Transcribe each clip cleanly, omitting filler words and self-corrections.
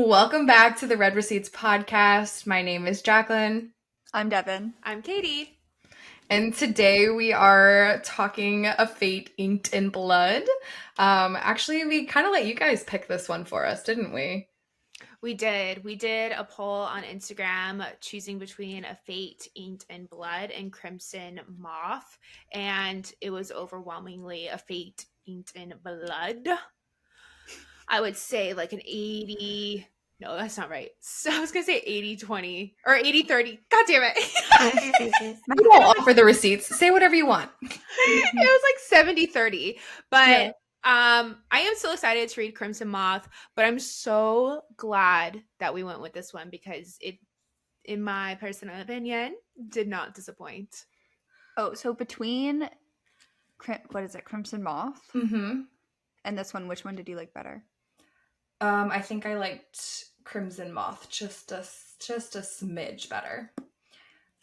Welcome back to the Red Receipts podcast. My name is Jacqueline. I'm Devin. I'm Katie. And today we are talking A Fate Inked in Blood. Actually, we kind of let you guys pick this one for us, didn't we? We did. We did a poll on Instagram choosing between A Fate Inked in Blood and Crimson Moth. And it was overwhelmingly A Fate Inked in Blood. I would say like an 80... No, that's not right. So I was going to say 80-20 or 80-30. God damn it. We don't offer the receipts. Say whatever you want. It was like 70-30. But yeah. I am so excited to read Crimson Moth, but I'm so glad that we went with this one because it, in my personal opinion, did not disappoint. Oh, so between, Crimson Moth? Mm-hmm. And this one, which one did you like better? I think I liked Crimson Moth just a smidge better.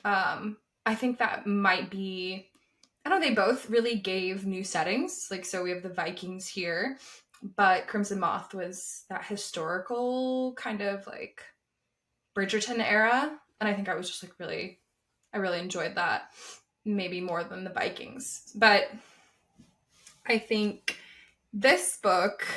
I think that might be, I don't know, they both really gave new settings. Like, so we have the Vikings here, but Crimson Moth was that historical kind of like Bridgerton era. And I think I was just like I really enjoyed that maybe more than the Vikings. But I think this book,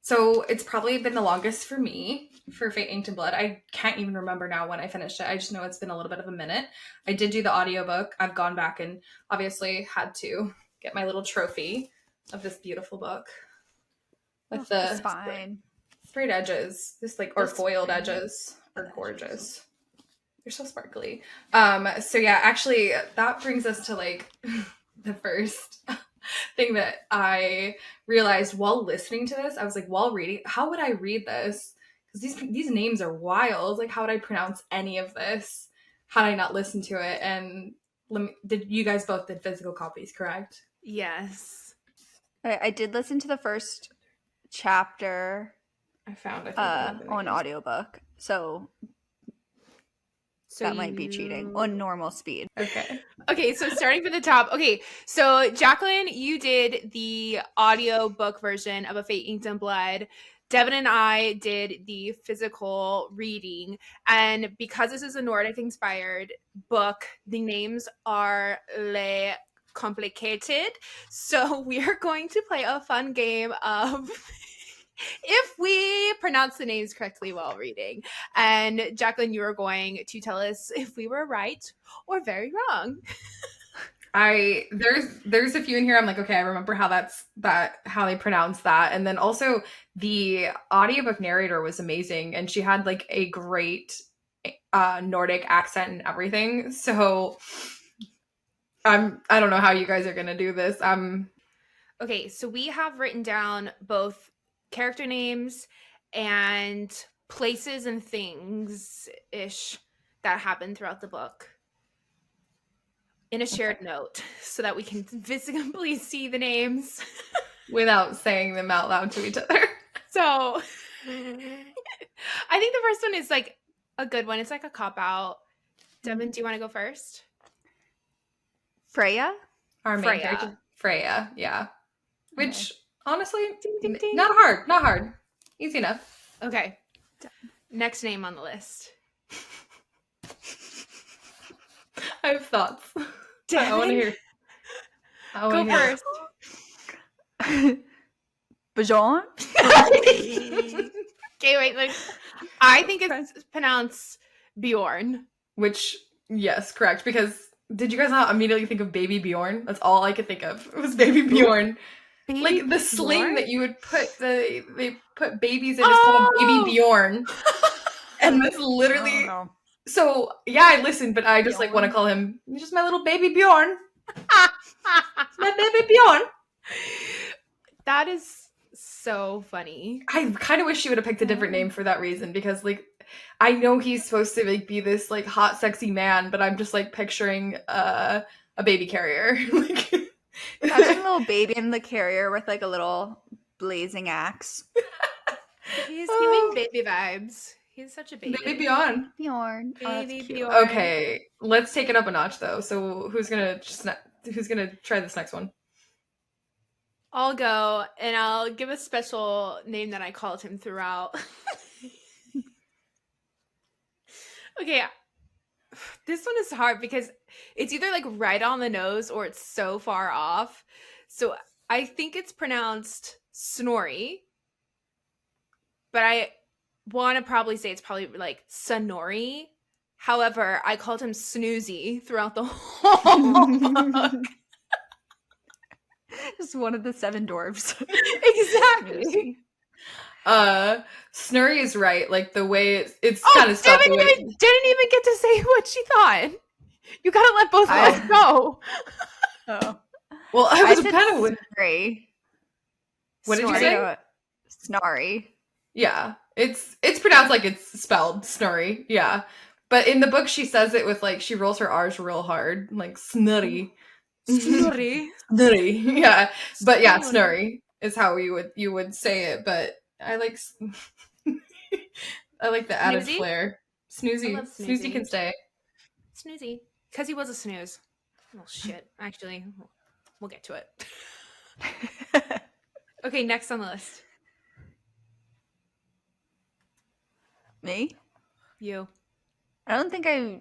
so it's probably been the longest for me for Fate Inked in Blood. I can't even remember now when I finished it. I just know it's been a little bit of a minute. I did do the audiobook. I've gone back and obviously had to get my little trophy of this beautiful book with the sprayed edges, or foiled edges are gorgeous. They're so sparkly. So yeah, actually that brings us to like the first thing that I realized while listening to this. I was like, while reading, how would I read this? Because these names are wild. Like, how would I pronounce any of this had I not listened to it? And did you guys both did physical copies, correct? Yes. I did listen to the first chapter I think on audiobook. So that might be cheating on normal speed. Okay, so starting from the top. Okay, so Jacqueline, you did the audiobook version of A Fate Inked in Blood. Devin and I did the physical reading. And because this is a Nordic-inspired book, the names are Le Complicated. So we are going to play a fun game of if we pronounce the names correctly while reading. And Jacqueline, you are going to tell us if we were right or very wrong. There's a few in here I'm like, okay, I remember how how they pronounce that. And then also the audiobook narrator was amazing and she had like a great Nordic accent and everything. So I don't know how you guys are gonna do this. Okay, so we have written down both character names and places and things-ish that happen throughout the book in a shared note so that we can visibly see the names without saying them out loud to each other. So I think the first one is like a good one. It's like a cop-out. Devin, do you want to go first? Freya? Our main character. Freya, yeah. Which, honestly, ding, ding. Not hard. Easy enough. Okay. Next name on the list. I have thoughts. Devin? I want to hear. Go first. Bjorn? Okay, wait. I think it's pronounced Bjorn. Which, yes, correct. Because did you guys not immediately think of Baby Bjorn? That's all I could think of. It was Baby Bjorn. Like the sling that you would put they put babies in is called Baby Bjorn. And that's literally so yeah, I listened, but I just like want to call him just my little baby Bjorn. My baby Bjorn. That is so funny. I kind of wish she would have picked a different name for that reason, because like I know he's supposed to like be this like hot, sexy man, but I'm just like picturing a baby carrier. Like imagine a little baby in the carrier with like a little blazing axe. He's giving baby vibes. He's such a baby. Baby Bjorn. Bjorn. Baby Bjorn. Okay, let's take it up a notch though. So who's gonna try this next one? I'll go, and I'll give a special name that I called him throughout. Okay, this one is hard because it's either like right on the nose or it's so far off. So I think it's pronounced Snorri, but I want to probably say it's probably like Sonori. However, I called him Snoozy throughout the whole book. Just one of the 7 dwarves. Exactly. Snurry is right. Like the way it's Oh, kind of stuff. didn't even get to say what she thought. You gotta let both of us go. Oh. Well, I was kind of with. Snorri. What did you Snorri. say? Snarry. Yeah, it's pronounced like it's spelled Snorri. Yeah, but in the book she says it with like she rolls her R's real hard, like snurry. Snorri. Snurry. Yeah, but yeah, Snorri. Snurry is how you would say it. But I like I like the added Snoozy? flair. I Snoozy, love Snoozy Snoozy. can stay. Snoozy. Because he was a snooze. Well, shit. Actually, we'll get to it. Okay, next on the list. Me? You. I don't think I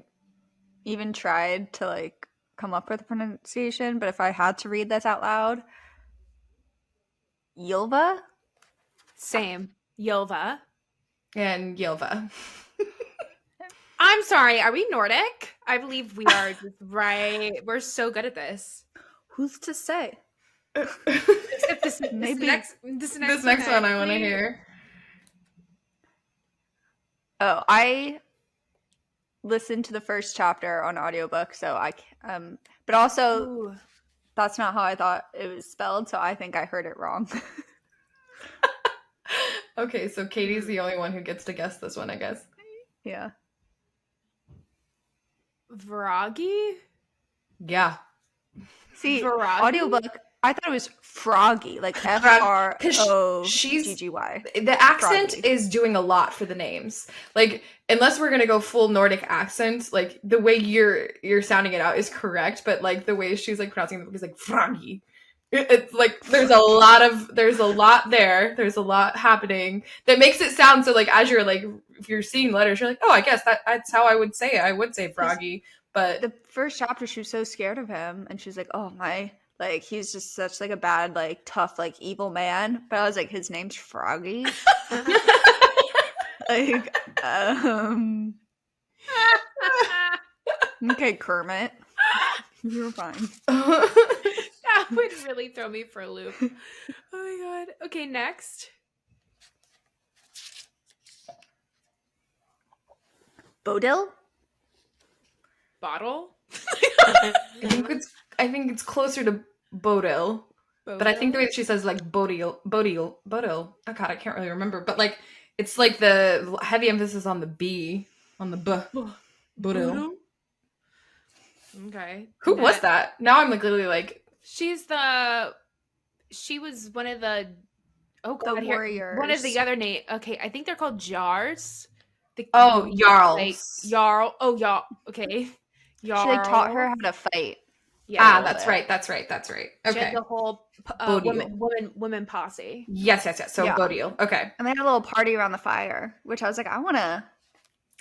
even tried to like come up with a pronunciation, but if I had to read this out loud, Ylva? Same. Yilva. And Yelva. I'm sorry. Are we Nordic? I believe we are just right. We're so good at this. Who's to say? Except this Maybe- next This next one I want to hear. Oh, I listened to the first chapter on audiobook, so but also Ooh. that's not how I thought it was spelled, so I think I heard it wrong. Okay, so Katie's the only one who gets to guess this one, I guess. Yeah. Vragi? Yeah. See, Viragi? audiobook, I thought it was Froggy, like Frog- 'cause Froggy. The accent Froggy. is doing a lot for the names. Like, unless we're gonna go full Nordic accent, like the way you're sounding it out is correct, but like the way she's like pronouncing the book is like Froggy. It's like there's a lot there. There's a lot happening that makes it sound so like as you're like if you're seeing letters, you're like, oh, I guess that's how I would say it. I would say Froggy, but The first chapter, she was so scared of him, and she's like, "Oh my, like he's just such like a bad, like tough, like evil man." But I was like, his name's Froggy. Like, okay, Kermit, you're fine. That would really throw me for a loop. Oh my god. Okay, next. Bodil? Bottle? I think it's closer to Bodil. But I think the way that she says like Bodil. Oh god, I can't really remember. But like it's like the heavy emphasis on the B, on the B. Bodil. Okay. Who was that? Now I'm like literally like She was one of the The warriors. One of the other name. Okay, I think they're called Jars. Jarls. Like Jarl. Oh, Jarl. Okay. Jarl. She like taught her how to fight. Yeah. That's right. She Okay. had the whole Bodil. women posse. Yes. So Yeah. Bodil. Okay. And they had a little party around the fire, which I was like, I want to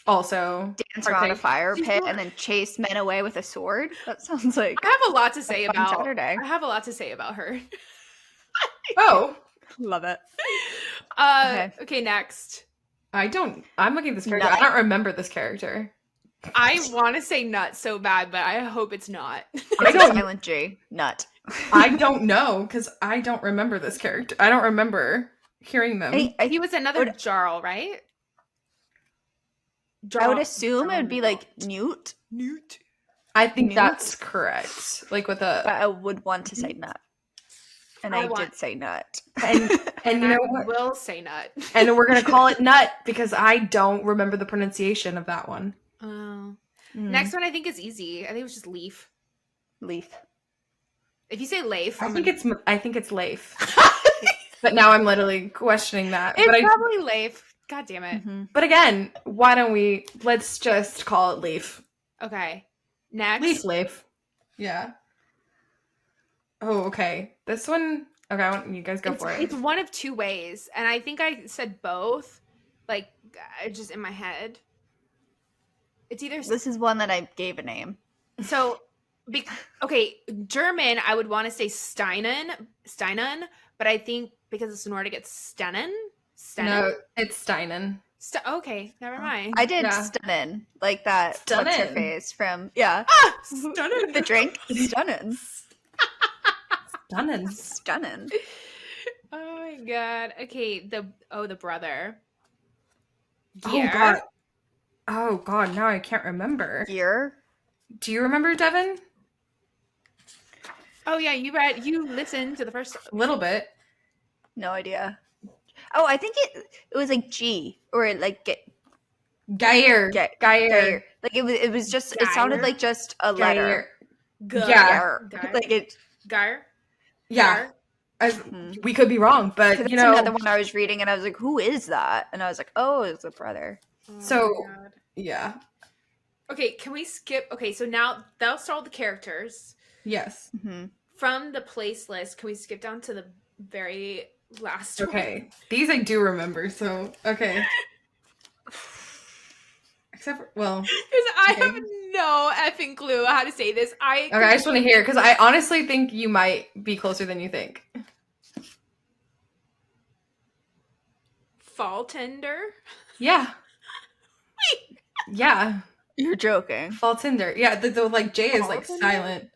Also dance around a fire pit and then chase men away with a sword. That sounds like I have a lot to say fun about Saturday. I have a lot to say about her. Oh. Love it. Okay, next. I'm looking at this character. Nut. I don't remember this character. I want to say nut so bad, but I hope it's not. I don't Silent G. Nut. I don't know because I don't remember this character. I don't remember hearing them. He was another Jarl, right? I would assume it would be like Newt, I think Newt? that's correct. Like with but a I would want to say nut. And I want- did say nut. and you know I what? will say nut. And we're gonna call it nut because I don't remember the pronunciation of that one. Oh. Mm. Next one I think is easy. I think it was just leaf. Leaf. If you say leaf, I think it's Leif. But now I'm literally questioning that. it's But probably leaf. God damn it. Mm-hmm. but again, why don't let's just call it Leaf. Okay. Next. Leaf. Yeah. Oh, okay. This one. Okay, I want you guys go for it. It's one of two ways, and I think I said both, like just in my head. It's either This is one that I gave a name. so. Okay, German. I would want to say Steinen, but I think because it's Nordic, it's Stennen. No, it's Steinen. Okay, never mind. I did Yeah. stunnin', like that. Stunnin'. What's her face from? Yeah, Stunnin'. the drink. Stunnin'. Stunning. Stunnin'. Oh my god. Okay, the brother. Oh god, now I can't remember. Gear. Do you remember, Devin? Oh yeah, you listened to the first A little bit. No idea. Oh, I think it was like G or like Geyer. Geyer. Like it was just it sounded Geyer? like just a letter. Yeah. Geyer. Like it. Geyer. Yeah. We could be wrong, but That's you know. another one I was reading, and I was like, "Who is that?" And I was like, "Oh, it's a brother." Oh So- my God. Yeah. Okay, can we skip? Okay, so now that's all the characters Yes. Mm-hmm. from the place list. Can we skip down to the very last one? Okay. These I do remember, so okay. Except for, well, Because I Okay. have no effing clue how to say this. okay, I just want to hear because I honestly think you might be closer than you think. Fall tender. Yeah. Yeah. You're joking. Faltinder. Yeah, the like J is like Faltinder? silent.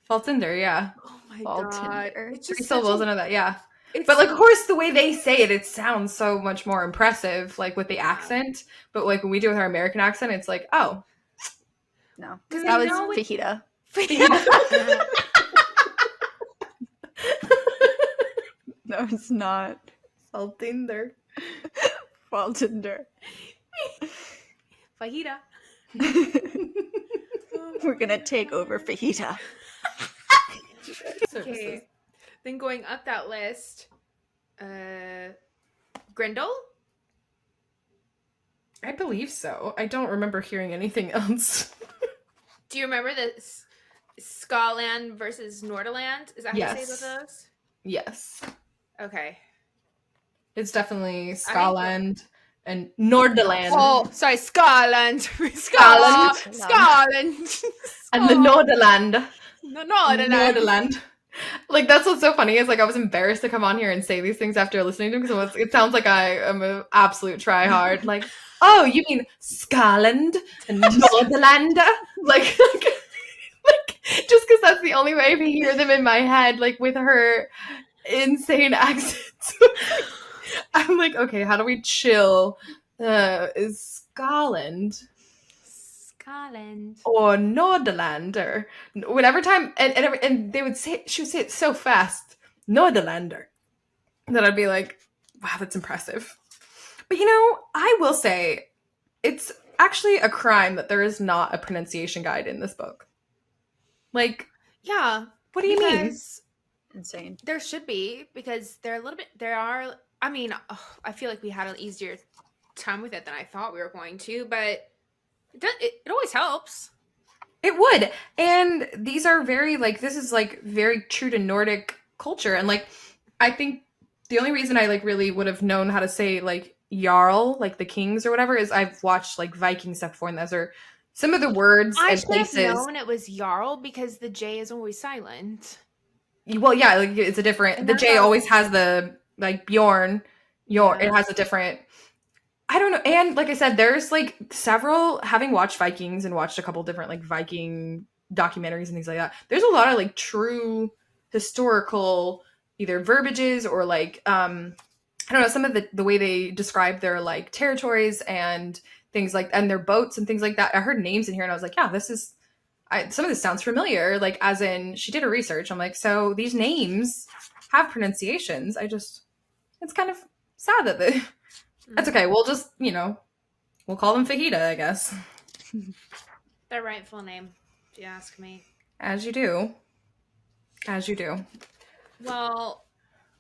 Faltinder, yeah. Oh my Fall god! tender. It's Three just syllables into that, yeah. It's But like, of course, the way they say it, it sounds so much more impressive, like with the accent. But like when we do it with our American accent, it's like, oh, No, 'Cause that I was know it- fajita. No, it's not. Faltinder. Faltinder. Fajita. We're gonna take over fajita. Okay. Then going up that list, Grendel. I believe so. I don't remember hearing anything else. Do you remember the Scotland versus Norderland? Is that how you say Yes. about those? Yes. Okay. It's definitely Scotland and Norderland. Oh, sorry, Scotland. Scotland. Scotland. And the Norderland. No, Norderland. Like, that's what's so funny is, like, I was embarrassed to come on here and say these things after listening to them because it sounds like I am an absolute tryhard. Like, oh, you mean Scotland and Norderland? Like, just because that's the only way I can hear them in my head, like, with her insane accent. I'm like, okay, how do we chill? Is Scotland or Norderland or whatever time, and they would say, she would say it so fast, Norderlander, that I'd be like, wow, that's impressive. But you know, I will say, it's actually a crime that there is not a pronunciation guide in this book. Like, Yeah. what do you mean? Because Insane. there should be, because they're a little bit, I mean, I feel like we had an easier time with it than I thought we were going to, but it always helps. It would. And these are very, like, this is, like, very true to Nordic culture. And, like, I think the only reason I, like, really would have known how to say, like, Jarl, like the kings or whatever, is I've watched, like, Viking stuff before, and those are some of the words I and should have places. known it was Jarl because the J is always silent. Well, yeah, like, it's a different, And the that's J how- always has the, like, Bjorn, Yeah. it has a different, I don't know. And like I said, there's like several, having watched Vikings and watched a couple different like Viking documentaries and things like that, there's a lot of like true historical either verbiages or like I don't know, some of the way they describe their like territories and things like, and their boats and things like that. I heard names in here and I was like, yeah, some of this sounds familiar. Like, as in, she did her research. I'm like, so these names have pronunciations. It's kind of sad that they. That's okay. We'll just, we'll call them Fajita, I guess. Their rightful name, if you ask me. As you do. As you do. Well,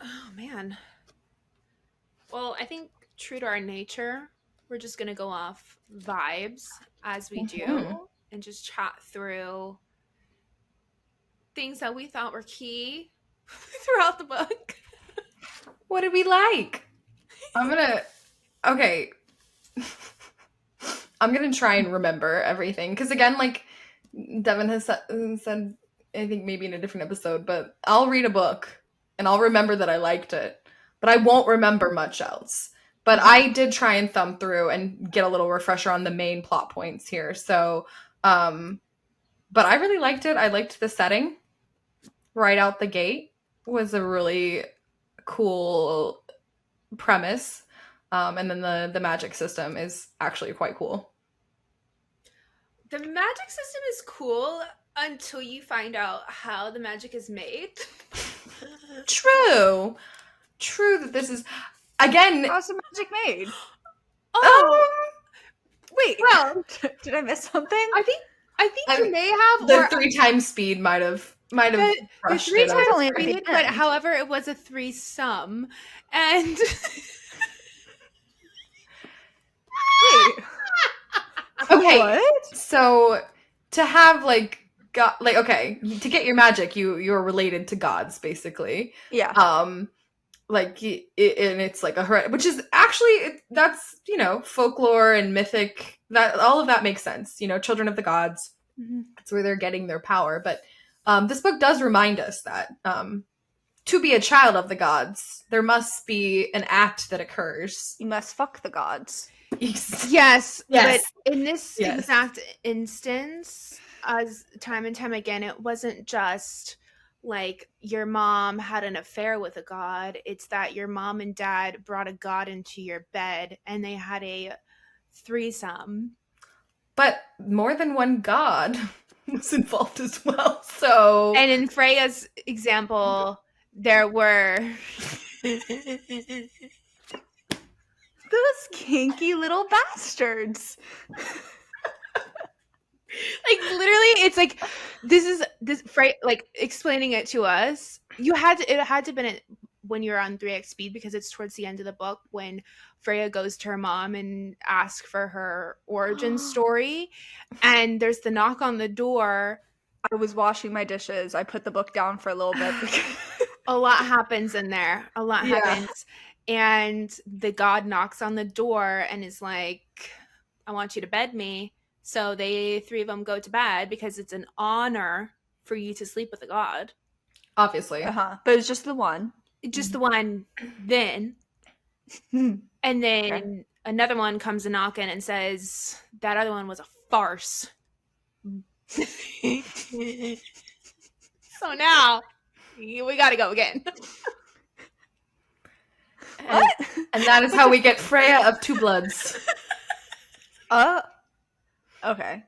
oh man. Well, I think true to our nature, we're just going to go off vibes as we do Mhm. and just chat through things that we thought were key throughout the book. What did we like? Okay. I'm gonna try and remember everything because again, like Devin has said, I think maybe in a different episode, but I'll read a book and I'll remember that I liked it, but I won't remember much else. But I did try and thumb through and get a little refresher on the main plot points here. So, but I really liked it. I liked the setting right out the gate. Was a really cool premise. And then the magic system is actually quite cool. The magic system is cool until you find out how the magic is made. True that this is again. How's the magic made? Wait. Well, did I miss something? I think you may have The 3 times speed might have the brushed 3 it times over. only at the speed, but end. however, it was a threesome, and Wait. Okay, What? so to have like God, like okay, to get your magic, you're related to gods basically. Yeah. Like and it's like which is actually that's folklore and mythic, that all of that makes sense. Children of the gods. Mhm. That's where they're getting their power. But this book does remind us that to be a child of the gods, there must be an act that occurs. You must fuck the gods. yes, Yes. but in this Yes. exact instance, as time and time again, it wasn't just like your mom had an affair with a god. It's that your mom and dad brought a god into your bed and they had a threesome. But more than one god was involved as well. So And in Freya's example, there were Those kinky little bastards. like literally it's like this Freya, like explaining it to us. It had to have been when you're on 3x speed, because it's towards the end of the book when Freya goes to her mom and asks for her origin story, and there's the knock on the door. I was washing my dishes. I put the book down for a little bit. A lot happens in there. A lot Yeah. happens. And the god knocks on the door and is like, I want you to bed me. So they 3 of them go to bed because it's an honor for you to sleep with a god. obviously. But it's just the one. Just the one then. And then another one comes a knocking and says, that other one was a farce. So now we got to go again. What? And that is how we get Freya of 2 bloods. Okay.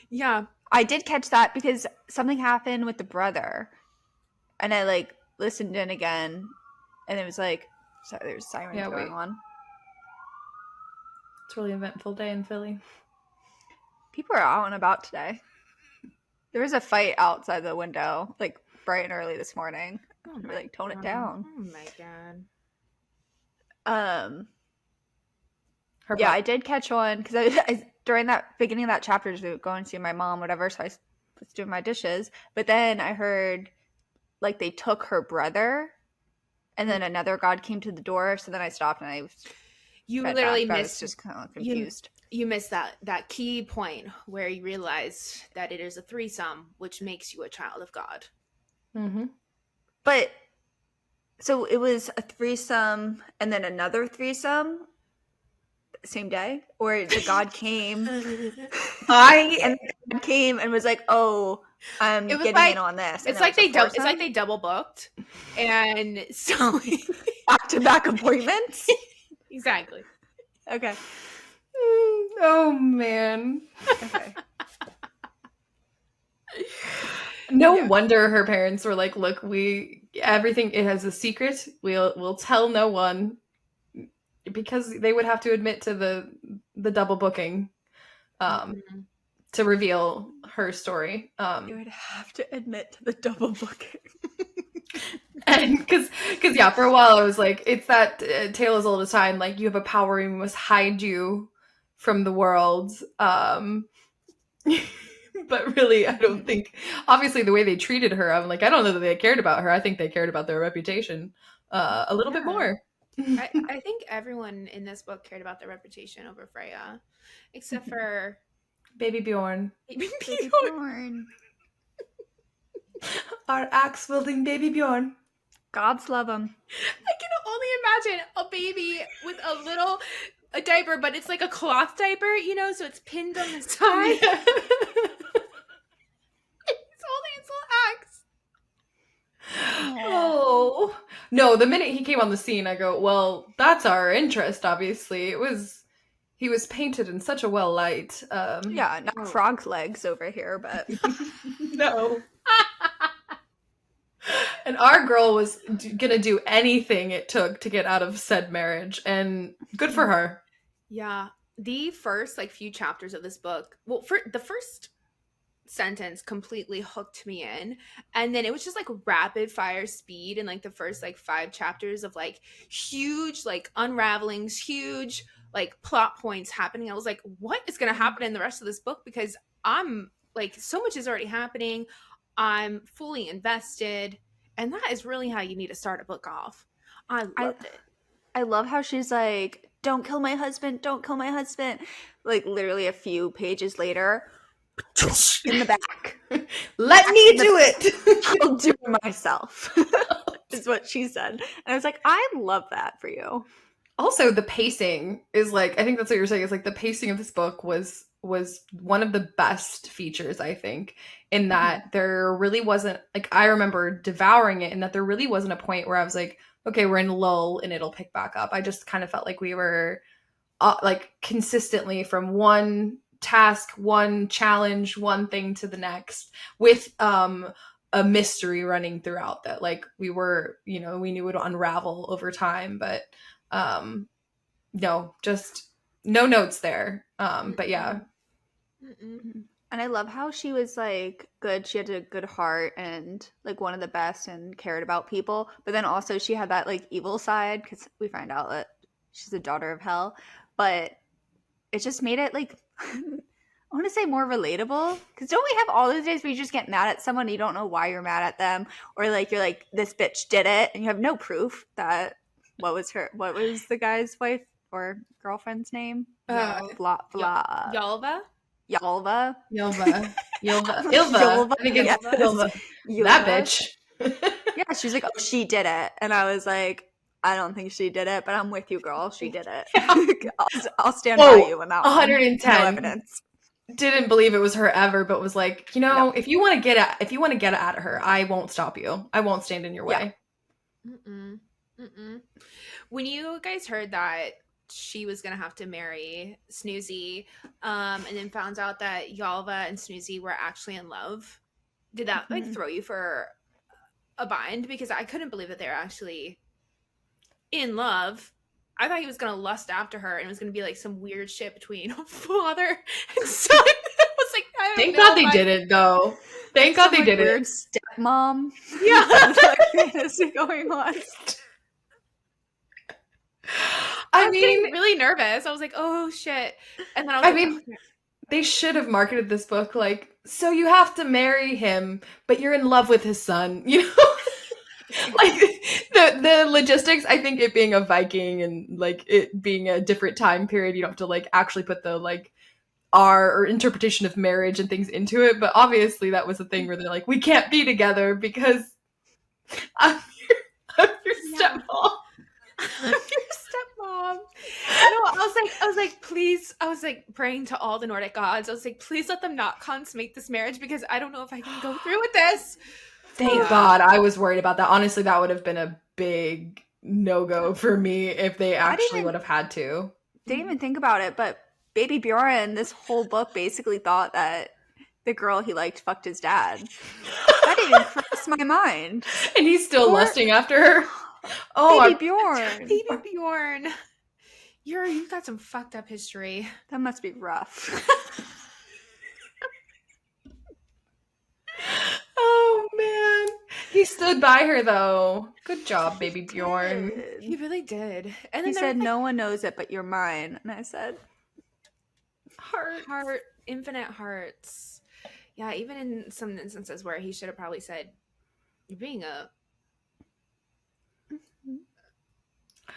Yeah. I did catch that because something happened with the brother, and I like listened in again, and it was like, sorry, there's sirens going on. It's a really eventful day in Philly. People are out and about today. There was a fight outside the window, like bright and early this morning. Oh We're like, tone it down. Oh my god. Yeah, I did catch one because I during that beginning of that chapter, just going to see my mom, whatever. So I was doing my dishes, but then I heard like they took her brother, and then another god came to the door. So then I stopped and I was Literally back, but I was missed. just kind of confused. You missed that key point where you realized that it is a threesome, which makes you a child of God. Mm-hmm. But so it was a threesome and then another threesome same day, or the god came and the god came and was like, "Oh, I'm getting in on this." It's like they double booked, and so back to back appointments. Exactly. Okay. Oh man. Okay. No wonder her parents were like, "Look, everything it has a secret. We'll tell no one," because they would have to admit to the double booking, to reveal her story. You would have to admit to the double booking. And because yeah, for a while I was like, it's that tale as old as time. Like, you have a power, we must hide you from the world. But really, I don't think. Obviously, the way they treated her, I'm like, I don't know that they cared about her. I think they cared about their reputation a little bit more. I think everyone in this book cared about their reputation over Freya, except for Baby Bjorn. Baby Baby Bjorn. Bjorn. Our axe-wielding Baby Bjorn. Gods love him. I can only imagine a baby with a diaper, but it's like a cloth diaper, you know, so it's pinned on the side. He's holding his little axe. Oh no! The minute he came on the scene, I go, "Well, that's our interest. Obviously, he was painted in such a well light." Yeah, not frog legs over here, but no. And our girl was gonna do anything it took to get out of said marriage, and good for her. Yeah, the first few chapters of this book. Well, for the first sentence completely hooked me in, and then it was just rapid fire speed in the first 5 chapters of huge unravelings, huge plot points happening. I was like, what is going to happen in the rest of this book? Because I'm so much is already happening. I'm fully invested, and that is really how you need to start a book off. I loved it. I love how she's like, don't kill my husband, don't kill my husband. Literally a few pages later, in the back. Let me do it. I'll do it myself. Is what she said. And I was like, I love that for you. Also, the pacing is I think that's what you're saying, is the pacing of this book was one of the best features, I think, in that there really wasn't, I remember devouring it, and that there really wasn't a point where I was like, okay, we're in lull and it'll pick back up. I just kind of felt like we were consistently from one task, one challenge, one thing to the next, with a mystery running throughout that we were, we knew it would unravel over time, but no, just no notes there. But yeah. Mm-mm. And I love how she was good. She had a good heart and one of the best and cared about people. But then also she had that evil side, because we find out that she's a daughter of hell. But it just made it I want to say more relatable. Because don't we have all those days where you just get mad at someone and you don't know why you're mad at them, or you're like, this bitch did it, and you have no proof that what was the guy's wife or girlfriend's name? Yalva. Yalva. Ilva. I think it's Ilva. That bitch. Yeah, she's like, oh, she did it. And I was like, I don't think she did it, but I'm with you, girl. She did it. I'll stand by you on that 110. No evidence. Didn't believe it was her ever, but was like, no. if you want to get at her, I won't stop you. I won't stand in your way. When you guys heard that she was gonna have to marry Snoozy, and then found out that Yalva and Snoozy were actually in love, did that throw you for a bind? Because I couldn't believe that they were actually in love. I thought he was gonna lust after her, and it was gonna be some weird shit between father and son. I was like, thank God they did it, though. Thank God they did it. Stepmom. Yeah. Fantasy going on. I was getting really nervous. I was like, oh shit. And then I was they should have marketed this book so you have to marry him, but you're in love with his son, the logistics, I think, it being a Viking and it being a different time period, you don't have to actually put the our interpretation of marriage and things into it, but obviously that was a thing where they're like, we can't be together because I'm your stepmom. I'm your stepmom. I was like, please. I was praying to all the Nordic gods. I was like, please let them not consummate this marriage, because I don't know if I can go through with this. Thank God. I was worried about that. Honestly, that would have been a big no-go for me if they actually would have had to. Didn't even think about it, but Baby Bjorn, this whole book basically thought that the girl he liked fucked his dad. That didn't cross my mind. And he's still lusting after her. Oh, Baby Bjorn. Baby Bjorn. You've got some fucked up history. That must be rough. Oh man, he stood by her though. Good job, Baby Bjorn. He really did. And then he said, "No one knows it, but you're mine." And I said, "Heart, infinite hearts." Yeah, even in some instances where he should have probably said, "You're being a."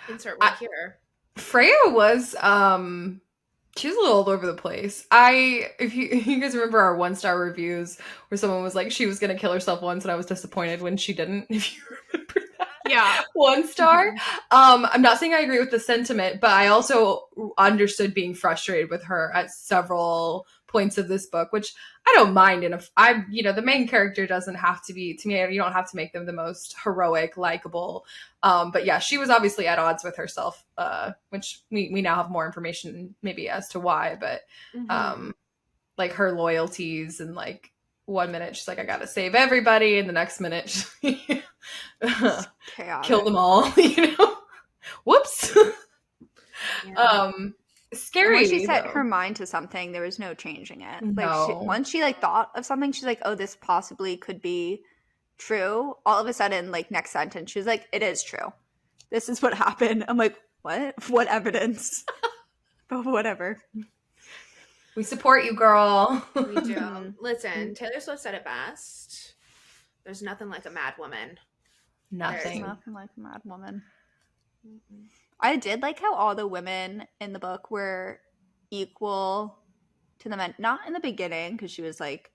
Insert word here. Freya was she was a little all over the place. If you guys remember our 1-star reviews where someone was like she was gonna kill herself once and I was disappointed when she didn't, if you remember that. Yeah. 1 star. I'm not saying I agree with the sentiment, but I also understood being frustrated with her at several points of this book, which I don't mind. The main character doesn't have to be, to me, you don't have to make them the most heroic, likable. But yeah, she was obviously at odds with herself, which we now have more information maybe as to why, but like her loyalties and like 1 minute she's like, I gotta save everybody, and the next minute kill them all, Whoops. Yeah. Scary. Once she set her mind to something, there was no changing it. No. Like once she like thought of something, she's like, oh, this possibly could be true. All of a sudden, like next sentence, she was like, it is true. This is what happened. I'm like, what evidence? But whatever. We support you, girl. We do. Listen, Taylor Swift said it best. There's nothing like a mad woman. Nothing like a mad woman. I did like how all the women in the book were equal to the men. Not in the beginning, because she was like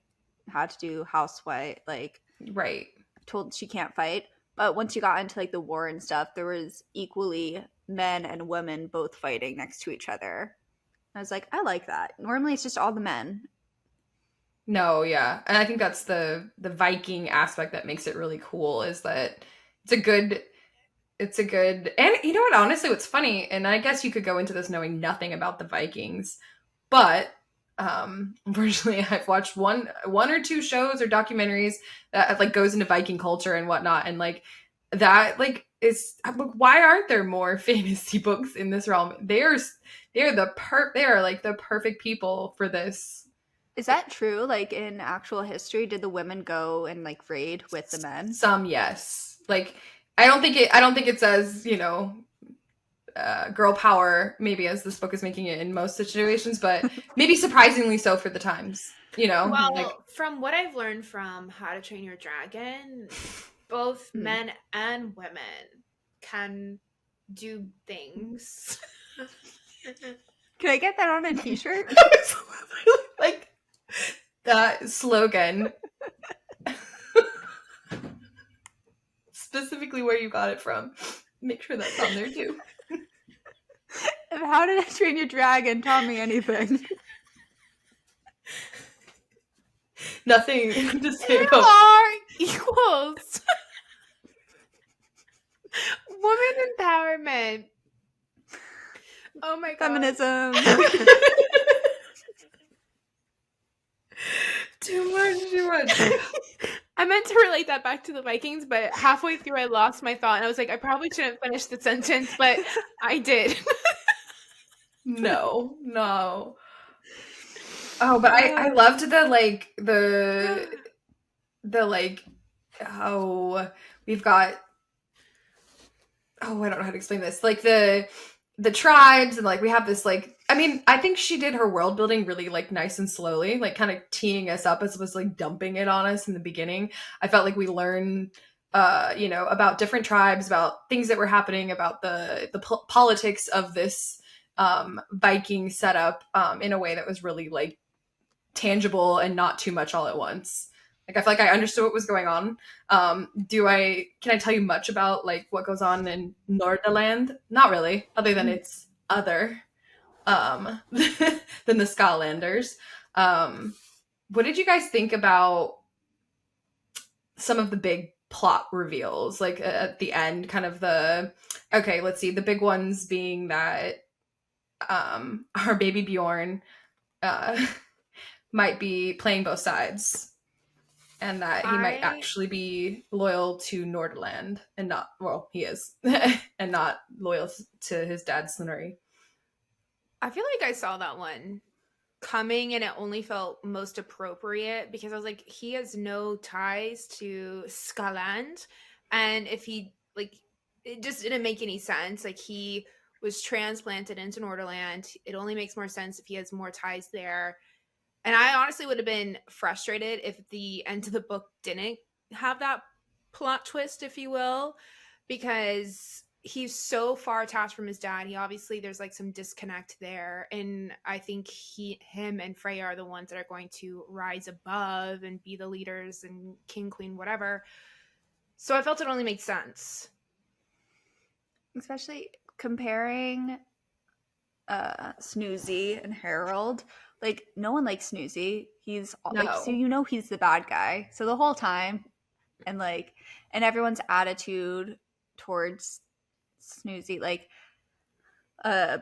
had to do housewife, like right, told she can't fight. But once you got into like the war and stuff, there was equally men and women both fighting next to each other. I was like, I like that. Normally it's just all the men. No, yeah. And I think that's the Viking aspect that makes it really cool, is that it's a good, and you know what, honestly, what's funny, and I guess you could go into this knowing nothing about the Vikings, but unfortunately I've watched one or two shows or documentaries that like goes into Viking culture and whatnot, and like that like is, why aren't there more fantasy books in this realm? They are like the perfect people for this. Is that true? Like in actual history, did the women go and like raid with the men? Some, yes. Like I don't think it's as, girl power maybe as this book is making it in most situations, but maybe surprisingly so for the times, Well, like, from what I've learned from How to Train Your Dragon, both men and women can do things. Can I get that on a t-shirt? like that slogan. Specifically where you got it from. Make sure that's on there too. How Did I Train Your Dragon taught me anything? Nothing to say about are equals. Women empowerment. Oh my god. Feminism. Too much. I meant to relate that back to the Vikings, but halfway through I lost my thought and I was like, I probably shouldn't finish the sentence, but I did. No. Oh, but I loved we've got, I don't know how to explain this. Like the tribes, and like we have this like, I mean, I think she did her world building really like nice and slowly, like kind of teeing us up as opposed to like dumping it on us in the beginning. I felt like we learned about different tribes, about things that were happening, about the politics of this Viking setup in a way that was really like tangible and not too much all at once. Like I feel like I understood what was going on. Can I tell you much about like what goes on in Nordaland? Not really, other than it's other than the Scottlanders. What did you guys think about some of the big plot reveals, like at the end, kind of let's see, the big ones being that our baby Bjorn might be playing both sides, and that he might actually be loyal to Nordaland and not, well, he is, and not loyal to his dad, Snorri. I feel like I saw that one coming and it only felt most appropriate because I was like, he has no ties to Skaland. And if he, like, it just didn't make any sense. Like, he was transplanted into Norderland. It only makes more sense if he has more ties there. And I honestly would have been frustrated if the end of the book didn't have that plot twist, if you will, because he's so far attached from his dad. He obviously, there's like some disconnect there, and I think him and Freya are the ones that are going to rise above and be the leaders and king, queen, whatever. So I felt it only made sense, especially comparing Snoozy and Harold. Like, no one likes Snoozy. He's like, so he's the bad guy. So the whole time, and like, and everyone's attitude towards Snoozy, like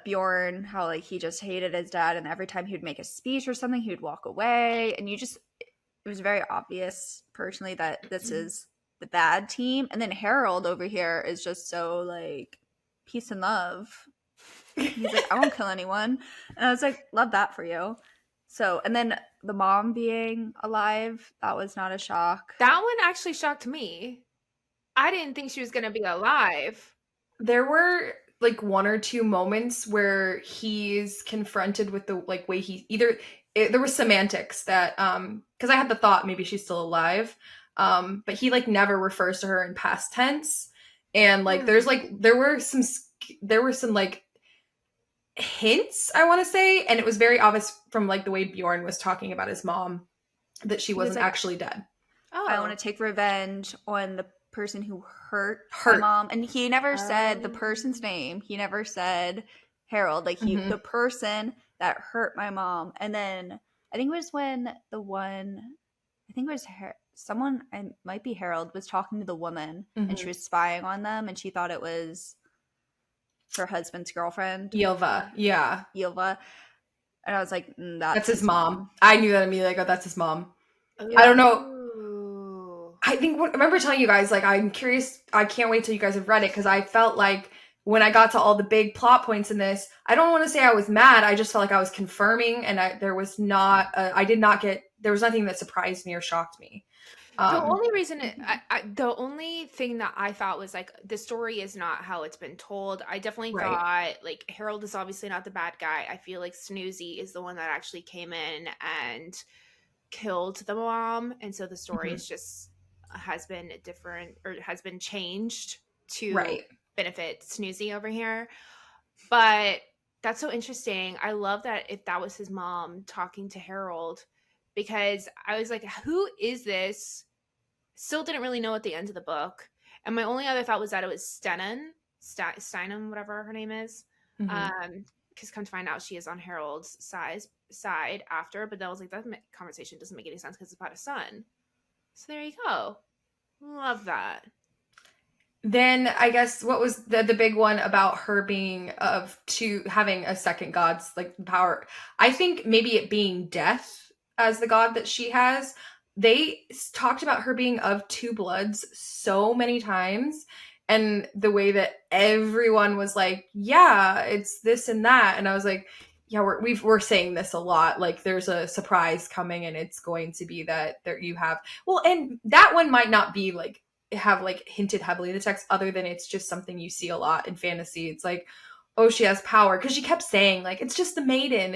Bjorn, how like he just hated his dad, and every time he would make a speech or something, he would walk away, and it was very obvious personally that this is the bad team. And then Harold over here is just so like peace and love. He's like, I won't kill anyone. And I was like, love that for you. So, and then the mom being alive, that was not a shock. That one actually shocked me. I didn't think she was going to be alive. There were like one or two moments where he's confronted with the like way there was semantics that because I had the thought maybe she's still alive, but he like never refers to her in past tense, and like there were some like hints, I want to say, and it was very obvious from like the way Bjorn was talking about his mom that she wasn't actually dead. Oh, I want to take revenge on the person who hurt my mom. And he never said the person's name. He never said Harold. Like the person that hurt my mom. And then I think it was when someone, it might be Harold, was talking to the woman and she was spying on them, and she thought it was her husband's girlfriend, Ylva. Yeah, Ylva. And I was like, that's his mom. I knew that immediately. I go, that's his mom. I don't know. I remember telling you guys, like, I'm curious. I can't wait till you guys have read it, because I felt like when I got to all the big plot points in this, I don't want to say I was mad. I just felt like I was confirming, and there was nothing that surprised me or shocked me. The only reason, the only thing that I thought was like, the story is not how it's been told. I definitely thought like Harold is obviously not the bad guy. I feel like Snoozy is the one that actually came in and killed the mom, and so the story is just has been different, or has been changed to benefit Snoozy over here. But that's so interesting. I love that if that was his mom talking to Harold, because I was like, who is this? Still didn't really know at the end of the book. And my only other thought was that it was Steinem, whatever her name is. Because come to find out, she is on Harold's side after. But then I was like, that conversation doesn't make any sense because it's about a son. So there you go. Love that. Then I guess what was the big one about her being having a second god's like power? I think maybe it being death as the god that she has. They talked about her being of two bloods so many times, and the way that everyone was like, yeah, it's this and that. And I was like, yeah, we're saying this a lot. Like there's a surprise coming, and it's going to be that there you have. Well, and that one might not be like have like hinted heavily in the text, other than it's just something you see a lot in fantasy. It's like, oh, she has power, because she kept saying like, it's just a maiden,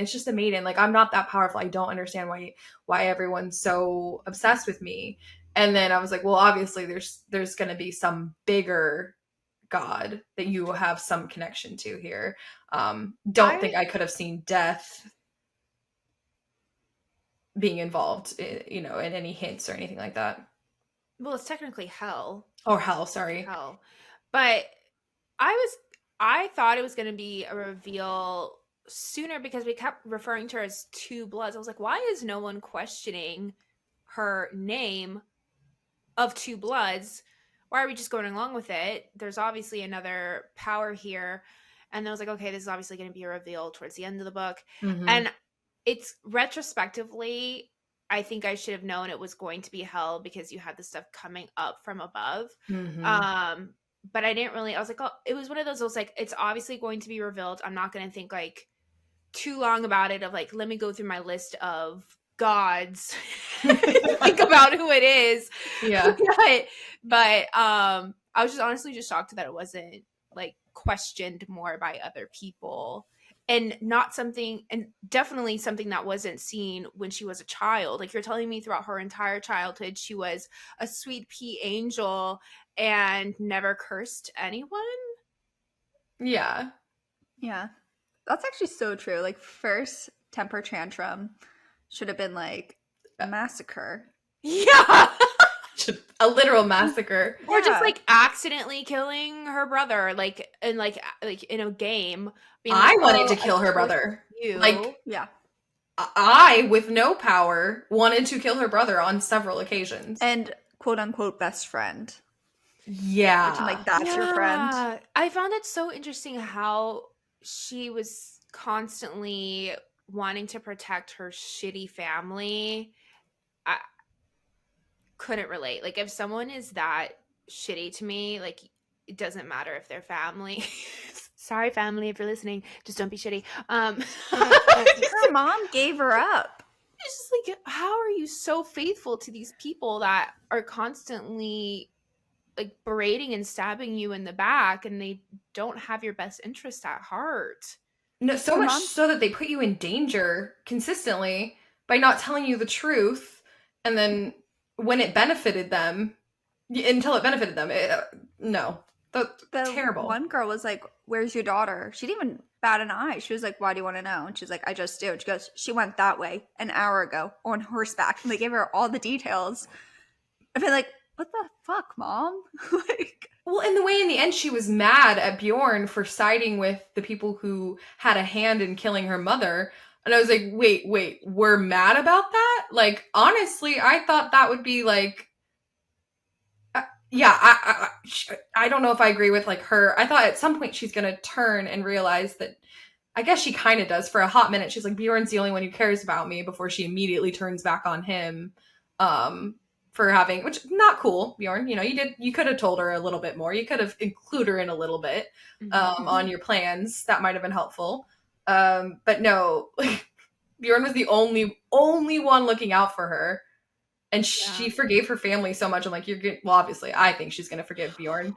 like I'm not that powerful, I don't understand why everyone's so obsessed with me. And then I was like, well, obviously there's going to be some bigger god that you will have some connection to here. Don't think I could have seen death being involved in any hints or anything like that. Well, it's technically hell. Or hell, sorry. Hell. But I thought it was going to be a reveal sooner, because we kept referring to her as two bloods. I was like, why is no one questioning her name of two bloods? Why are we just going along with it? There's obviously another power here. And I was like, okay, this is obviously going to be a reveal towards the end of the book. And it's retrospectively, I think I should have known it was going to be hell, because you had the stuff coming up from above. But I didn't really, I was like, oh, it was one of those, I was like, it's obviously going to be revealed. I'm not going to think like too long about it, of like, let me go through my list of gods, think about who it is. Yeah. But I was just honestly just shocked that it wasn't like questioned more by other people, and not something, and definitely something that wasn't seen when she was a child. Like you're telling me throughout her entire childhood, she was a sweet pea angel and never cursed anyone. Yeah. Yeah. That's actually so true. Like, first temper tantrum should have been like massacre. Yeah. A literal massacre. Or just Yeah. like accidentally killing her brother, like in a game. Being I like, wanted "Oh, to kill I her chose brother. you." Like, Yeah. I, with no power, wanted to kill her brother on several occasions. And quote unquote best friend. Yeah. Which I'm like, that's your friend. Yeah. I found it so interesting how she was constantly wanting to protect her shitty family. I couldn't relate. Like, if someone is that shitty to me, like, it doesn't matter if they're family. Sorry, family, if you're listening, just don't be shitty. Her mom gave her up. It's just like, how are you so faithful to these people that are constantly like berating and stabbing you in the back, and they don't have your best interest at heart? No, so Her much mom- so that they put you in danger consistently by not telling you the truth, and then when it benefited them, until it benefited them, no, that's The terrible. one girl was like, "Where's your daughter?" She didn't even bat an eye. She was like, "Why do you want to know?" And she's like, "I just do." And she goes, "She went that way an hour ago on horseback." And they gave her all the details. I've been like, "What the fuck, mom?" Like, Well, in the way in the end she was mad at Bjorn for siding with the people who had a hand in killing her mother. And I was like, wait, we're mad about that? Like, honestly, I thought that would be like, yeah, I don't know if I agree with like her. I thought at some point she's gonna turn and realize that, I guess she kind of does for a hot minute. She's like, Bjorn's the only one who cares about me, before she immediately turns back on him. For having, which not cool, Bjorn. You know, you could have told her a little bit more. You could have included her in a little bit on your plans. That might have been helpful. But no, like, Bjorn was the only one looking out for her, and she forgave her family so much. I'm like, well, obviously, I think she's gonna forgive Bjorn.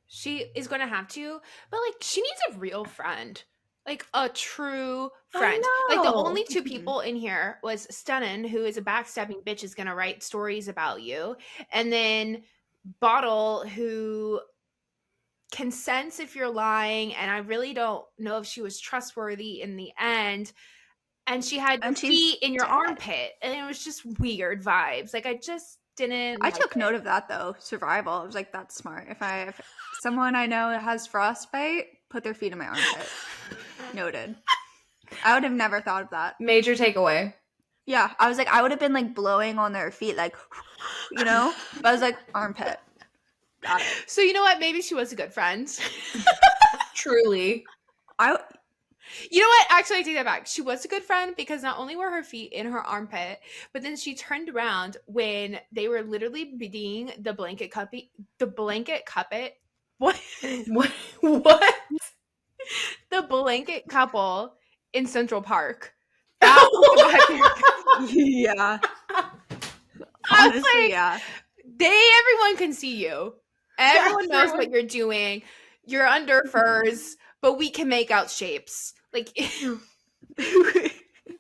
She is going to have to, but like, she needs a real friend, like a true friend. Like, the only two people in here was Stunnin, who is a backstabbing bitch, is going to write stories about you, and then Bottle, who can sense if you're lying, and I really don't know if she was trustworthy in the end. And she had your feet in your armpit, and it was just weird vibes. Like, I just didn't. I took note of that though. Survival. I was like, that's smart. If someone I know has frostbite, put their feet in my armpit. Noted. I would have never thought of that. Major takeaway. Yeah, I was like, I would have been like blowing on their feet, like, you know. But I was like, armpit. Got it. So you know what? Maybe she was a good friend. Truly. You know what? Actually, I take that back. She was a good friend, because not only were her feet in her armpit, but then she turned around when they were literally beating the blanket cuppet. What? What? The blanket couple in Central Park. That was yeah. Honestly, like, yeah. Everyone can see you. Everyone knows what you're doing. You're under furs, but we can make out shapes. Like,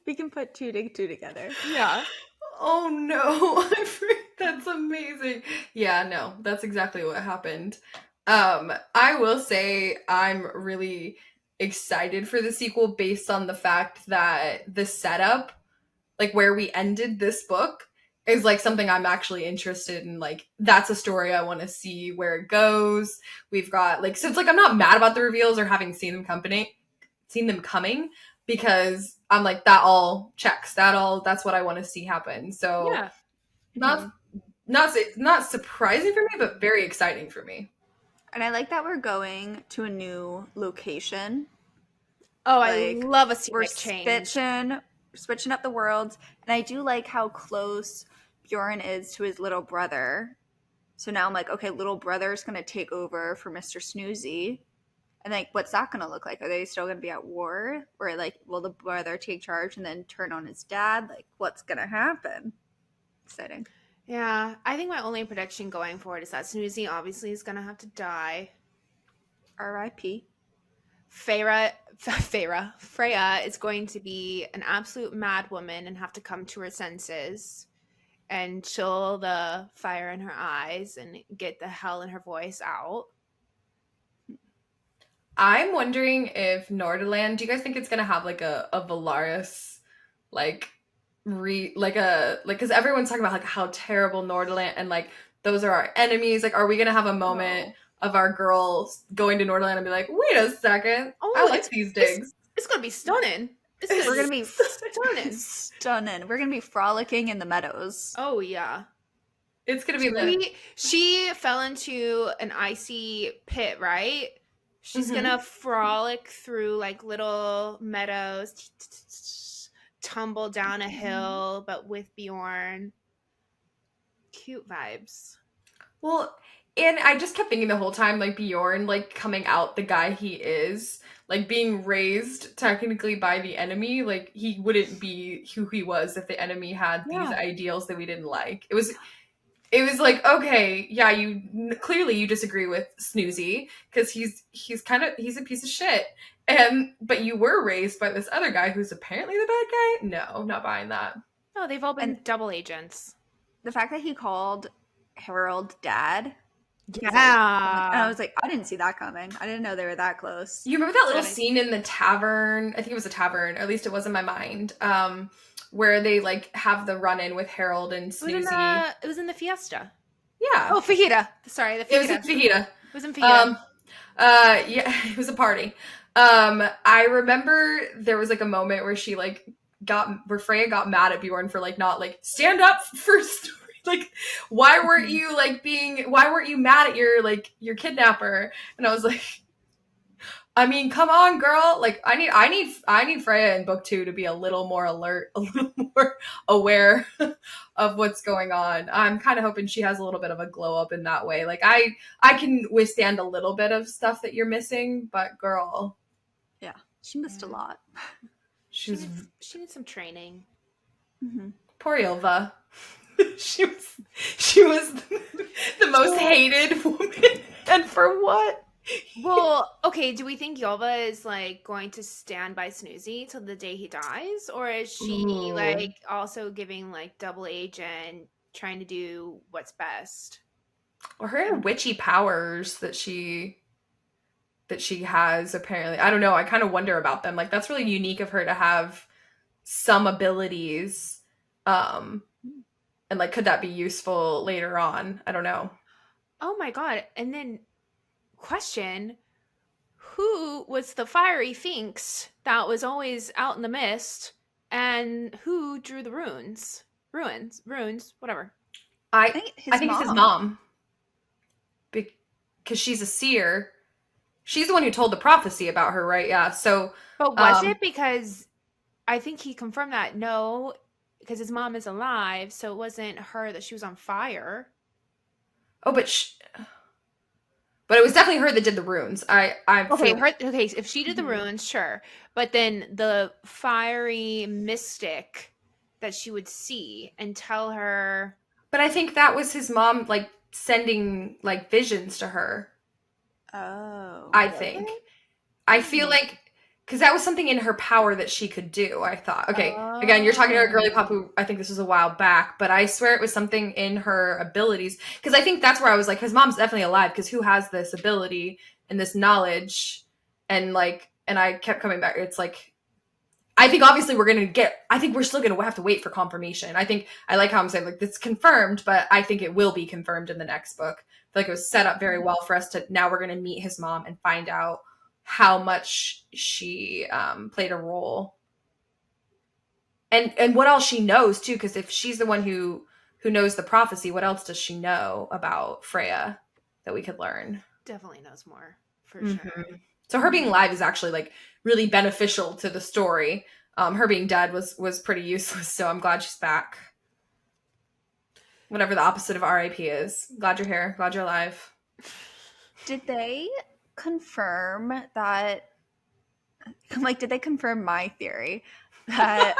we can put two together. Yeah. Oh no. That's amazing. Yeah, no, that's exactly what happened. I will say I'm really excited for the sequel, based on the fact that the setup, like where we ended this book, is like something I'm actually interested in. Like, that's a story I want to see where it goes. We've got like, so it's like, I'm not mad about the reveals or having seen them coming, because I'm like, that all checks. That's what I want to see happen. So Yeah. not surprising for me, but very exciting for me. And I like that we're going to a new location. Oh, like, I love a scenic change. Switching up the worlds. And I do like how close Bjorn is to his little brother. So now I'm like, okay, little brother's going to take over for Mr. Snoozy. And like, what's that going to look like? Are they still going to be at war? Or like, will the brother take charge and then turn on his dad? Like, what's going to happen? Exciting. Yeah, I think my only prediction going forward is that Snoozy obviously is going to have to die. R.I.P. Freya is going to be an absolute mad woman and have to come to her senses and chill the fire in her eyes and get the hell in her voice out. I'm wondering if Norderland, do you guys think it's gonna have like a Valaris like because everyone's talking about like how terrible Norderland and like those are our enemies. Like, are we gonna have a moment of our girls going to Norderland and be like, wait a second, I like these digs. It's gonna be stunning. We're gonna be stunning. We're gonna be frolicking in the meadows. Oh yeah. It's gonna be she fell into an icy pit, right? She's gonna frolic through like little meadows, tumble down a hill, but with Bjorn. Cute vibes. Well, and I just kept thinking the whole time, like Bjorn, like coming out the guy he is, like being raised technically by the enemy, like he wouldn't be who he was if the enemy had these ideals that we didn't like. It was like, okay, yeah, clearly you disagree with Snoozy because he's a piece of shit. But you were raised by this other guy who's apparently the bad guy? No, not buying that. No, they've all been double agents. The fact that he called Harold dad. Yeah. And I was like, I didn't see that coming. I didn't know they were that close. You remember that little scene in the tavern? I think it was a tavern, or at least it was in my mind. Where they like have the run-in with Harold and Snoozy. It was in the Fiesta. Yeah. Oh, Fajita. Sorry, the Fajita. It was in Fajita. It was in Fajita. Yeah, it was a party. I remember there was like a moment where she like where Freya got mad at Bjorn for like not like stand up for story. Like, why weren't you mad at your kidnapper? And I was like, I mean, come on, girl. Like, I need Freya in book 2 to be a little more alert, a little more aware of what's going on. I'm kind of hoping she has a little bit of a glow up in that way. Like, I can withstand a little bit of stuff that you're missing, but girl, yeah, she missed a lot. She needs some training. Mm-hmm. Poor Ylva. she was the most hated woman, and for what? Well, okay, do we think Ylva is like going to stand by Snoozy till the day he dies, or is she like also giving like double agent, trying to do what's best? Or her witchy powers that she has, apparently. I don't know, I kind of wonder about them. Like, that's really unique of her to have some abilities, and like, could that be useful later on? I don't know. Oh my god. And then question, who was the fiery Finks that was always out in the mist, and who drew the runes, whatever? I think it's his mom, because she's a seer. She's the one who told the prophecy about her, right? Yeah. So, but was it because I think he confirmed that no, because his mom is alive, so it wasn't her that she was on fire. Oh, but it was definitely her that did the runes. Okay, if she did the runes, sure. But then the fiery mystic that she would see and tell her. But I think that was his mom, like, sending, like, visions to her. Oh. I think. I feel like, because that was something in her power that she could do, I thought. Okay, again, you're talking to a girly pop who, I think this was a while back, but I swear it was something in her abilities. Because I think that's where I was like, his mom's definitely alive, because who has this ability and this knowledge? And like, and I kept coming back. It's like, I think obviously I think we're still going to have to wait for confirmation. I like how I'm saying, like, it's confirmed, but I think it will be confirmed in the next book. I feel like it was set up very well for us to, now we're going to meet his mom and find out how much she played a role, and what else she knows too. Because if she's the one who knows the prophecy, what else does she know about Freya that we could learn? Definitely knows more, for sure. So her being alive is actually like really beneficial to the story. Her being dead was pretty useless. So I'm glad she's back. Whatever the opposite of RIP is. Glad you're here. Glad you're alive. Did they confirm that, like, did they confirm my theory that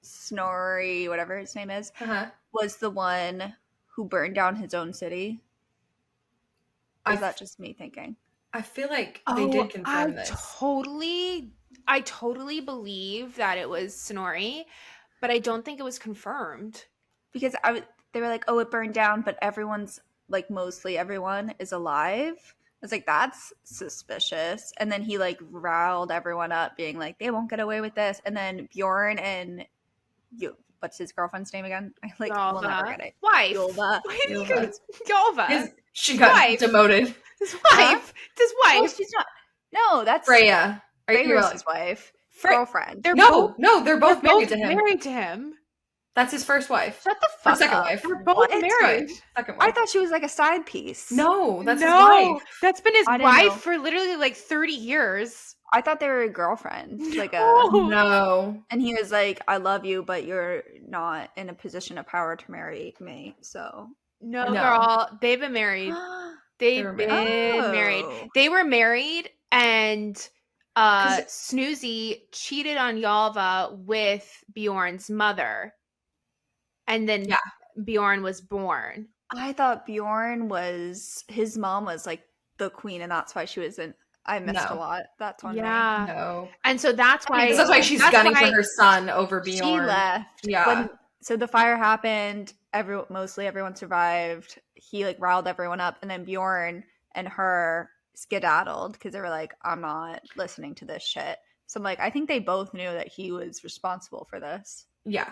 Snorri, whatever his name is, was the one who burned down his own city? Or is that just me thinking? I feel like they did confirm this. I totally believe that it was Snorri, but I don't think it was confirmed. Because they were like, oh, it burned down, but everyone's, like, mostly everyone is alive. was like, that's suspicious. And then he like riled everyone up, being like, they won't get away with this. And then Bjorn and what's his girlfriend's name again? I like will never get it. Wife. Ylva. Ylva. She got demoted. His wife. His wife. No, she's not. No, that's Freya. Freya's his wife. Girlfriend. They're both married to him. Married to him. That's his first wife. Shut the fuck second up. wife. They're both married. Second wife. I thought she was like a side piece. No, that's his wife. That's been his I didn't wife know. for literally like 30 years. I thought they were a girlfriend. Like No. And he was like, I love you, but you're not in a position of power to marry me. So No, girl. They've been married. They've been married. They were married, and Snoozy cheated on Ylva with Bjorn's mother. And then Bjorn was born. I thought Bjorn his mom was like the queen, and that's why she was in. I missed a lot. That's on me. No. And so that's why. So that's why she's gunning for her son over Bjorn. She left. Yeah. So the fire happened. Mostly everyone survived. He like riled everyone up, and then Bjorn and her skedaddled because they were like, I'm not listening to this shit. So I'm like, I think they both knew that he was responsible for this. Yeah.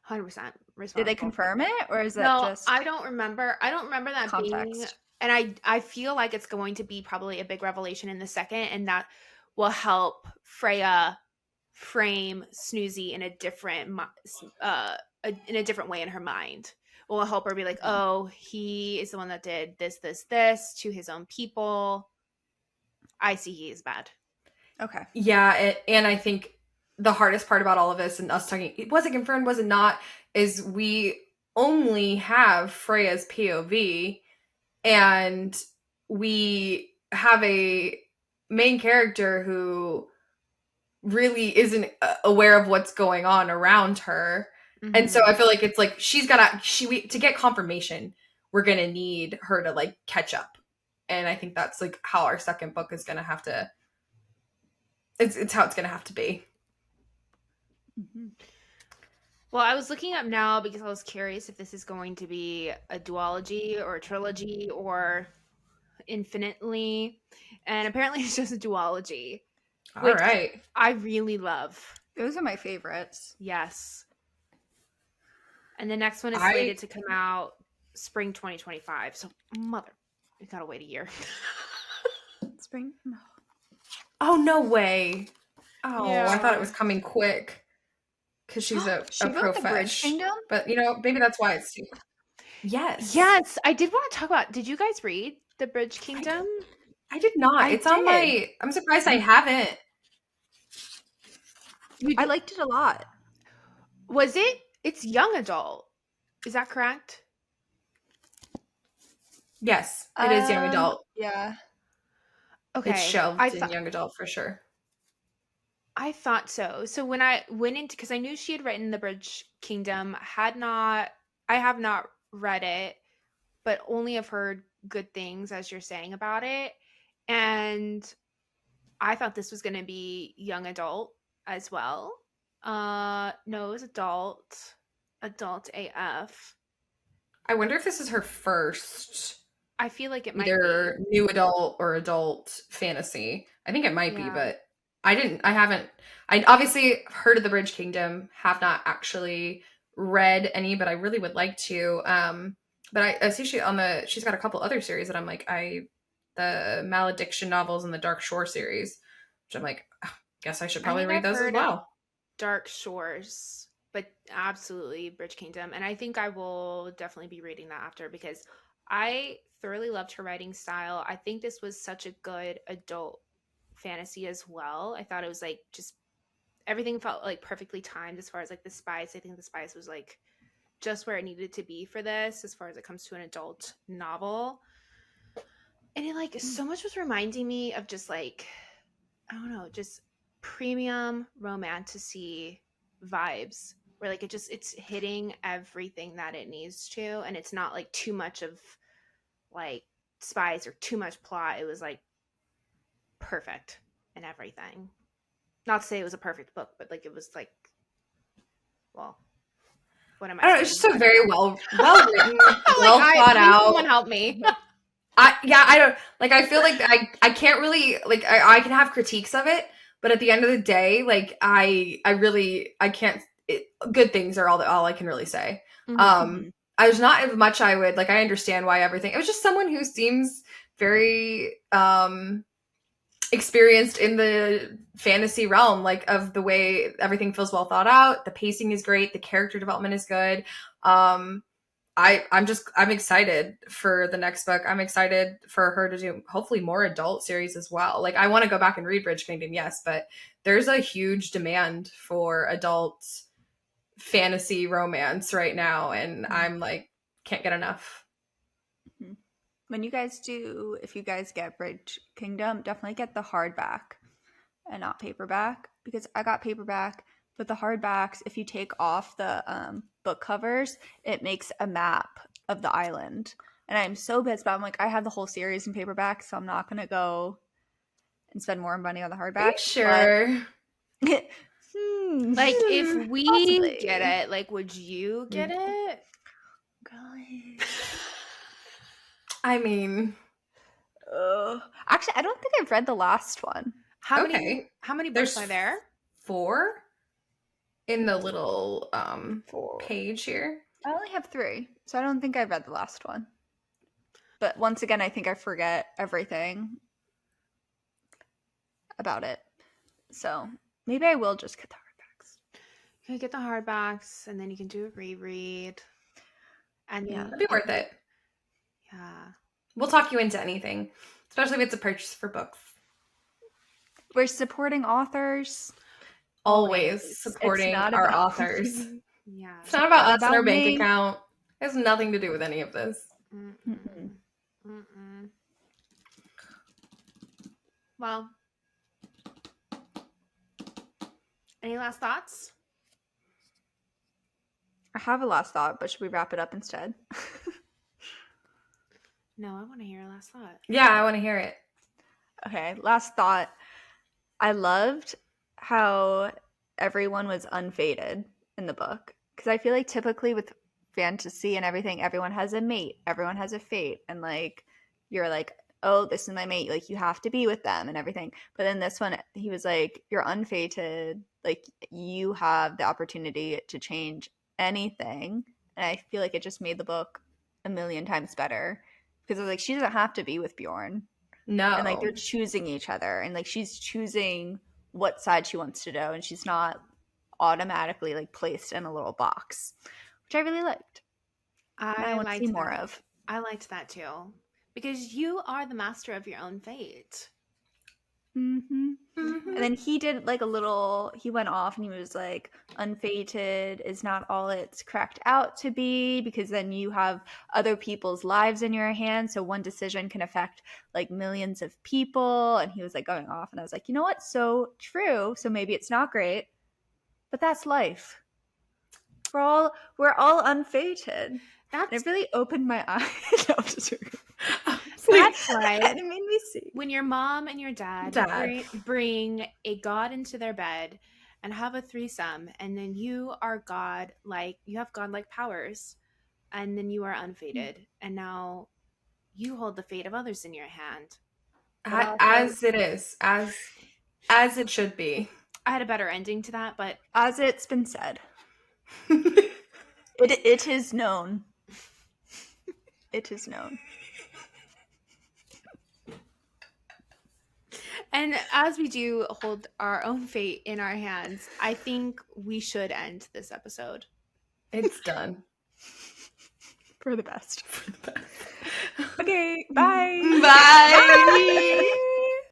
100% responsible. Did they confirm it, or is that just I don't remember. I don't remember that context being. And I feel like it's going to be probably a big revelation in the second, and that will help Freya frame Snoozy in a different way in her mind. Will help her be like, oh, he is the one that did this to his own people. I see he is bad. Okay. Yeah, and I think the hardest part about all of this and us talking, was it confirmed, was it not, is we only have Freya's POV, and we have a main character who really isn't aware of what's going on around her. Mm-hmm. And so I feel like it's like to get confirmation, we're going to need her to like catch up. And I think that's like how our second book is going to have to, it's how it's going to have to be. Mm-hmm. Well, I was looking up now because I was curious if this is going to be a duology or a trilogy or infinitely. And apparently it's just a duology. All right. I really love. Those are my favorites. Yes. And the next one is slated to come out spring 2025. So, we gotta wait a year. Spring? No. Oh, no way. Oh, yeah. I thought it was coming quick. Because she's a profesh. But, maybe that's why it's too. Yes. Yes. I did want to talk about, did you guys read The Bridge Kingdom? I did not. I'm surprised I haven't. I liked it a lot. Was it? It's young adult. Is that correct? Yes, it is young adult. Yeah. Okay. It's shelved in young adult for sure. I thought so. So when I went into, because I knew she had written The Bridge Kingdom, I have not read it, but only have heard good things, as you're saying about it. And I thought this was going to be young adult as well. No, it was adult AF. I wonder if this is her first. I feel like it might either be new adult or adult fantasy. I think it might be, but I obviously heard of The Bridge Kingdom, have not actually read any, but I really would like to. But I see she's got a couple other series that I'm like, the Malediction novels and the Dark Shore series, which I'm like, guess I should probably read those as well. Dark Shores, but absolutely Bridge Kingdom. And I think I will definitely be reading that after, because I thoroughly loved her writing style. I think this was such a good adult fantasy as well. I thought it was like just everything felt like perfectly timed as far as like the spice. I think the spice was like just where it needed to be for this as far as it comes to an adult novel. And it like so much was reminding me of just like, I don't know, just premium romantasy vibes where like it's hitting everything that it needs to, and it's not like too much of like spice or too much plot. It was like perfect and everything. Not to say it was a perfect book, but like it was like, well, what am I? I don't know. It's just so very well written, well thought out. Someone help me. I don't like. I feel like I can't really like. I can have critiques of it, but at the end of the day, like I can't. Good things are all I can really say. There's not as much I would like. I understand why everything. It was just someone who seems very experienced in the fantasy realm, like of the way everything feels well thought out. The pacing is great. The character development is good. I'm excited for the next book. I'm excited for her to do hopefully more adult series as well. Like I want to go back and read Bridge Kingdom, yes, but there's a huge demand for adult fantasy romance right now, and I'm like can't get enough. When you guys do, if you guys get Bridge Kingdom, definitely get the hardback and not paperback, because I got paperback, but the hardbacks, if you take off the book covers, it makes a map of the island. And I'm so pissed, but I'm like, I have the whole series in paperback, so I'm not going to go and spend more money on the hardback. Are you sure? Like, if we possibly get it, like, would you get it? I mean, actually, I don't think I've read the last one. How many books are there? 4 in the little page here. I only have 3, so I don't think I've read the last one. But once again, I think I forget everything about it. So maybe I will just get the hardbacks. You get the hardbacks, and then you can do a reread. And yeah, that'd be worth it. Yeah. We'll talk you into anything, especially if it's a purchase for books. We're supporting authors. Always supporting our authors. Yeah. It's not about us and our bank account. It has nothing to do with any of this. Well, any last thoughts? I have a last thought, but should we wrap it up instead? No, I want to hear a last thought. Yeah, I want to hear it. Okay, last thought. I loved how everyone was unfated in the book, because I feel like typically with fantasy and everything, everyone has a mate, everyone has a fate, and like you're like, oh, this is my mate, like you have to be with them and everything. But in this one, he was like, you're unfated, like you have the opportunity to change anything. And I feel like it just made the book a million times better, because I was like, she doesn't have to be with Bjorn. No. And like they're choosing each other, and like she's choosing what side she wants to go, and she's not automatically like placed in a little box, which I really liked. I want to see more of. I liked that too, because you are the master of your own fate. And then he did like he went off and he was like, unfated is not all it's cracked out to be, because then you have other people's lives in your hands, so one decision can affect like millions of people. And he was like going off, and I was like, you know what, so true. So maybe it's not great, but that's life. We're all unfated. And it really opened my eyes. No, that's right. It made me see. When your mom and your dad bring a god into their bed and have a threesome, and then you are you have godlike powers, and then you are unfated, and now you hold the fate of others in your hand. As it is, as it should be. I had a better ending to that, but as it's been said, it is known. It is known. And as we do hold our own fate in our hands, I think we should end this episode. It's done. For the best. Okay, bye. Bye.